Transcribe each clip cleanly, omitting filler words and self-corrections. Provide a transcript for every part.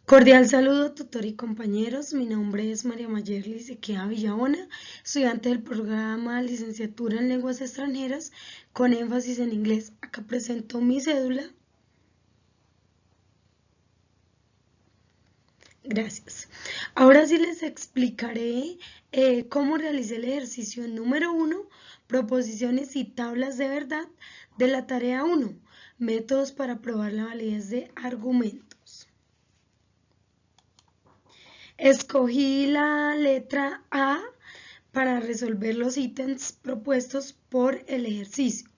Cordial saludo, tutor y compañeros. Mi nombre es María Mayerly Sequea Villabona, estudiante del programa Licenciatura en Lenguas Extranjeras con énfasis en inglés. Acá presento mi cédula. Gracias. Ahora sí les explicaré cómo realicé el ejercicio número 1, proposiciones y tablas de verdad de la tarea 1, métodos para probar la validez de argumentos. Escogí la letra A para resolver los ítems propuestos por el ejercicio.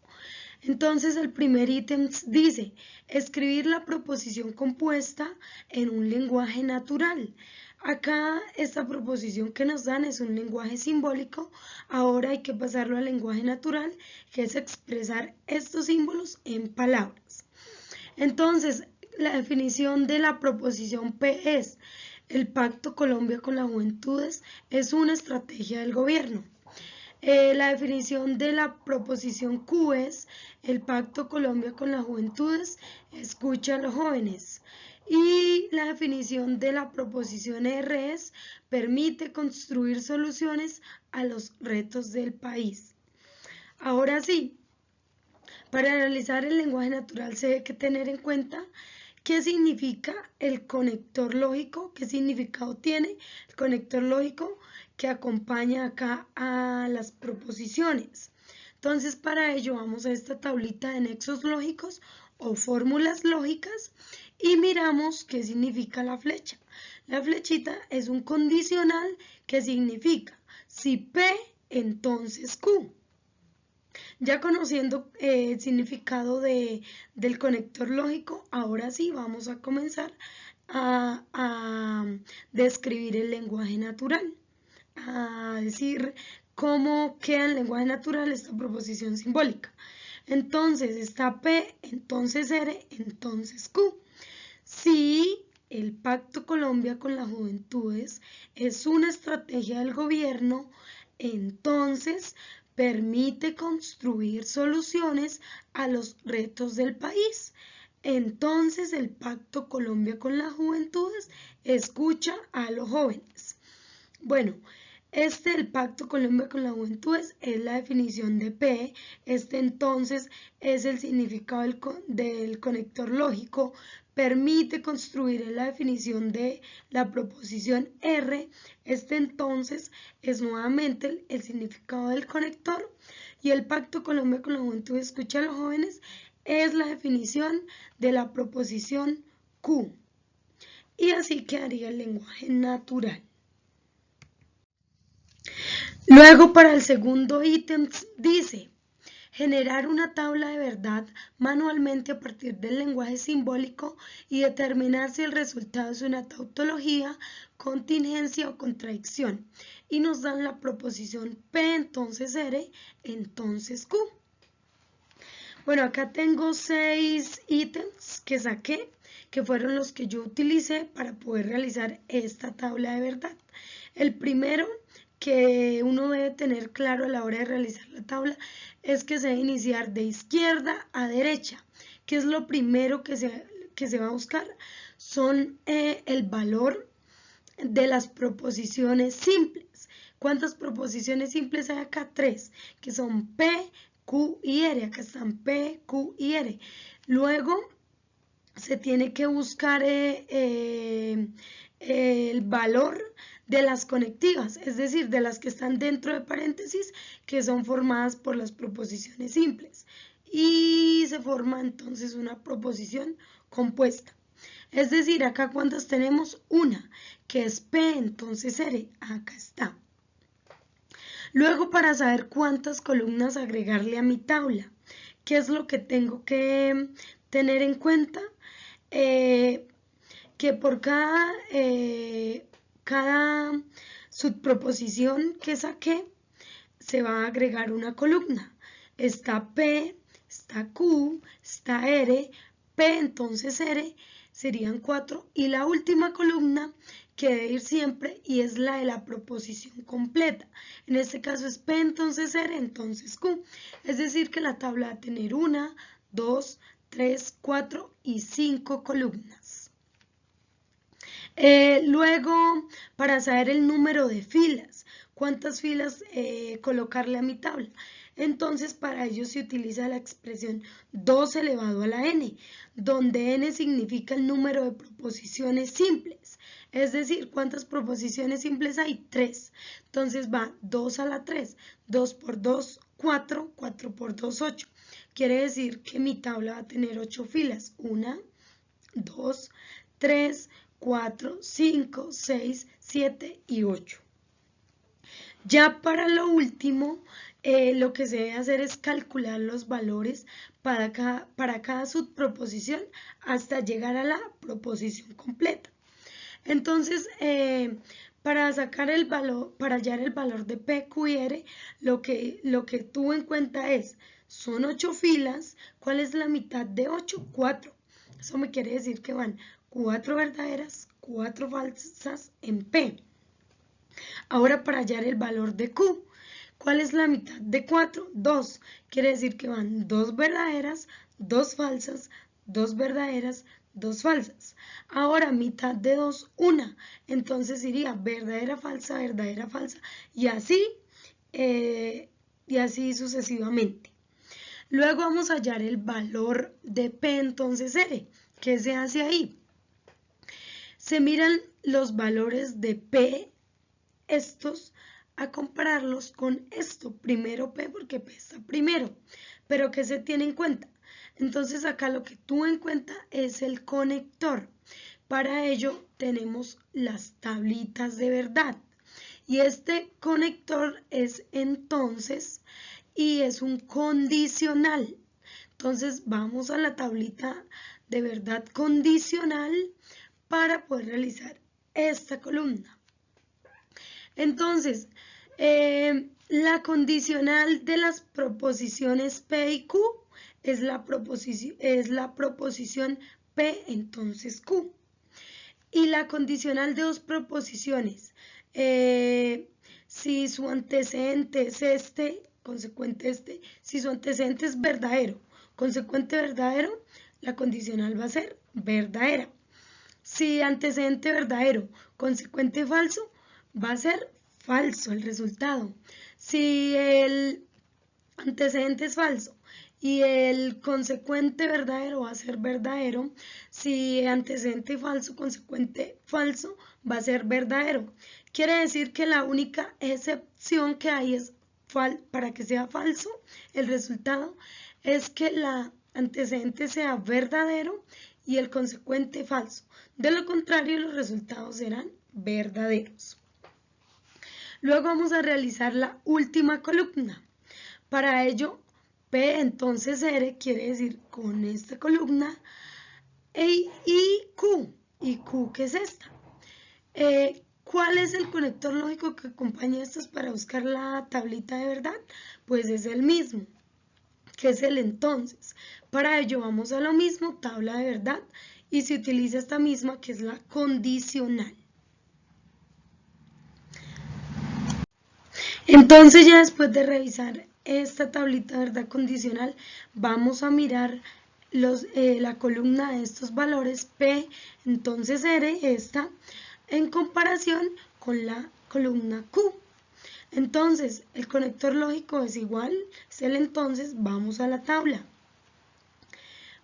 Entonces el primer ítem dice, escribir la proposición compuesta en un lenguaje natural. Acá esta proposición que nos dan es un lenguaje simbólico, ahora hay que pasarlo al lenguaje natural, que es expresar estos símbolos en palabras. Entonces, la definición de la proposición P es, el Pacto Colombia con las Juventudes es una estrategia del gobierno. La definición de la proposición Q es, el Pacto Colombia con las Juventudes escucha a los jóvenes. Y la definición de la proposición R es, permite construir soluciones a los retos del país. Ahora sí, para realizar el lenguaje natural se debe tener en cuenta qué significa el conector lógico, qué significado tiene el conector lógico que acompaña acá a las proposiciones. Entonces, para ello vamos a esta tablita de nexos lógicos o fórmulas lógicas y miramos qué significa la flecha. La flechita es un condicional que significa si P, entonces Q. Ya conociendo el significado del conector lógico, ahora sí vamos a comenzar a describir el lenguaje natural, a decir cómo queda en lenguaje natural esta proposición simbólica. Entonces está P, entonces R, entonces Q. Si el Pacto Colombia con las Juventudes es una estrategia del gobierno, entonces permite construir soluciones a los retos del país. Entonces el Pacto Colombia con las Juventudes escucha a los jóvenes. Bueno, el Pacto Colombia con las Juventudes es la definición de P. Entonces es el significado del conector lógico. Permite construir la definición de la proposición R. Entonces es nuevamente el significado del conector. Y el Pacto Colombia con la Juventud escucha a los jóvenes es la definición de la proposición Q. Y así quedaría el lenguaje natural. Luego, para el segundo ítem dice, generar una tabla de verdad manualmente a partir del lenguaje simbólico y determinar si el resultado es una tautología, contingencia o contradicción. Y nos dan la proposición P, entonces R, entonces Q. Bueno, acá tengo 6 ítems que saqué, que fueron los que yo utilicé para poder realizar esta tabla de verdad. El primero que uno debe tener claro a la hora de realizar la tabla es que se debe iniciar de izquierda a derecha. ¿Qué es lo primero que se va a buscar? Son el valor de las proposiciones simples. ¿Cuántas proposiciones simples hay acá? 3, que son P, Q y R. Acá están P, Q y R. Luego se tiene que buscar el valor de las conectivas, es decir, de las que están dentro de paréntesis, que son formadas por las proposiciones simples. Y se forma entonces una proposición compuesta. Es decir, acá cuántas tenemos, una, que es P, entonces R, acá está. Luego, para saber cuántas columnas agregarle a mi tabla, ¿qué es lo que tengo que tener en cuenta? Que por cada subproposición que saqué, se va a agregar una columna. Está P, está Q, está R, P, entonces R, serían 4. Y la última columna que debe ir siempre y es la de la proposición completa. En este caso es P, entonces R, entonces Q. Es decir, que la tabla va a tener 1, 2, 3, 4 y 5 columnas. Luego, para saber el número de filas, cuántas filas colocarle a mi tabla. Entonces, para ello se utiliza la expresión 2 elevado a la n, donde n significa el número de proposiciones simples. Es decir, ¿cuántas proposiciones simples hay? 3. Entonces va 2 a la 3. 2 por 2, 4. 4 por 2, 8. Quiere decir que mi tabla va a tener 8 filas. 1, 2, 3, 4, 5, 6, 7 y 8. Ya para lo último, lo que se debe hacer es calcular los valores para cada subproposición hasta llegar a la proposición completa. Entonces, para sacar el valor, para hallar el valor de P, Q y R, lo que tuvo en cuenta es, son 8 filas, ¿cuál es la mitad de 8? 4. Eso me quiere decir que van 4 verdaderas, 4 falsas en P. Ahora para hallar el valor de Q, ¿cuál es la mitad de 4? 2. Quiere decir que van 2 verdaderas, 2 falsas, 2 verdaderas, 2 falsas. Ahora mitad de 2, 1. Entonces iría verdadera, falsa, y así sucesivamente. Luego vamos a hallar el valor de P, entonces R. ¿Qué se hace ahí? Se miran los valores de P, estos, a compararlos con esto. Primero P porque P está primero. Pero ¿qué se tiene en cuenta? Entonces acá lo que tuvo en cuenta es el conector. Para ello tenemos las tablitas de verdad. Y este conector es entonces y es un condicional. Entonces vamos a la tablita de verdad condicional para poder realizar esta columna. Entonces, la condicional de las proposiciones P y Q es la proposición P, entonces Q. Y la condicional de dos proposiciones, si su antecedente es este, consecuente este, si su antecedente es verdadero, consecuente verdadero, la condicional va a ser verdadera. Si antecedente verdadero, consecuente falso, va a ser falso el resultado. Si el antecedente es falso y el consecuente verdadero va a ser verdadero, si antecedente falso, consecuente falso, va a ser verdadero. Quiere decir que la única excepción que hay es para que sea falso, el resultado es que la antecedente sea verdadero y el consecuente falso. De lo contrario, los resultados serán verdaderos. Luego vamos a realizar la última columna. Para ello, P entonces R quiere decir con esta columna y Q. ¿Y Q qué es esta? ¿Cuál es el conector lógico que acompaña estos para buscar la tablita de verdad? Pues es el mismo, que es el entonces. Para ello vamos a lo mismo, tabla de verdad, y se utiliza esta misma que es la condicional. Entonces ya después de revisar esta tablita de verdad condicional, vamos a mirar la columna de estos valores P, entonces R, esta, en comparación con la columna Q. Entonces, el conector lógico es igual, es el entonces, vamos a la tabla.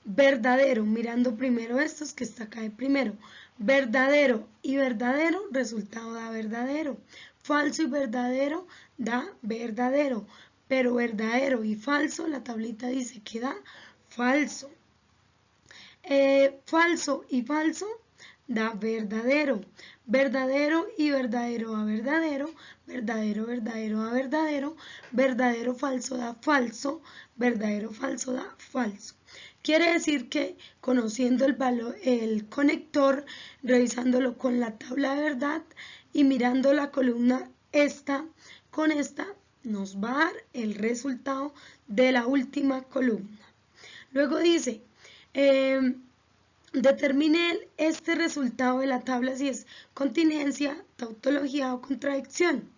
Verdadero, mirando primero estos que está acá de primero. Verdadero y verdadero, resultado da verdadero. Falso y verdadero da verdadero. Pero verdadero y falso, la tablita dice que da falso. Falso y falso da verdadero. Verdadero y verdadero a verdadero. Verdadero, verdadero a verdadero. Verdadero, falso da falso. Verdadero, falso da falso. Quiere decir que conociendo el conector, revisándolo con la tabla de verdad y mirando la columna esta con esta, nos va a dar el resultado de la última columna. Luego dice, determine este resultado de la tabla si es contingencia, tautología o contradicción.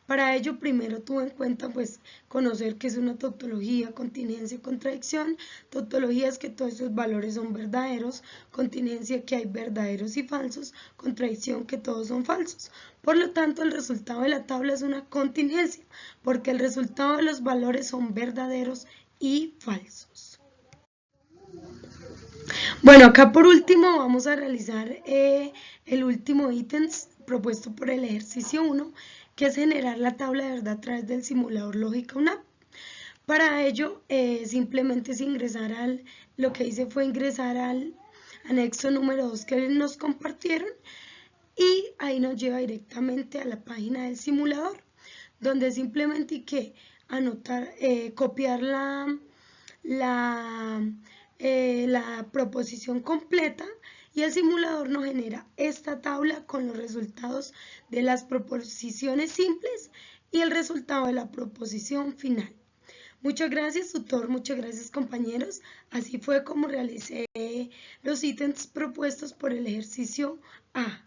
Para ello, primero tuve en cuenta pues conocer qué es una tautología, contingencia y contradicción. Tautología es que todos esos valores son verdaderos, contingencia que hay verdaderos y falsos, contradicción que todos son falsos. Por lo tanto, el resultado de la tabla es una contingencia, porque el resultado de los valores son verdaderos y falsos. Bueno, acá por último vamos a realizar el último ítem propuesto por el ejercicio 1, que es generar la tabla de verdad a través del simulador Lógica UNAP. Para ello, simplemente es ingresar lo que hice fue ingresar al anexo número 2 que nos compartieron y ahí nos lleva directamente a la página del simulador, donde simplemente hay que anotar, copiar la proposición completa y el simulador nos genera esta tabla con los resultados de las proposiciones simples y el resultado de la proposición final. Muchas gracias, tutor, muchas gracias, compañeros. Así fue como realicé los ítems propuestos por el ejercicio A.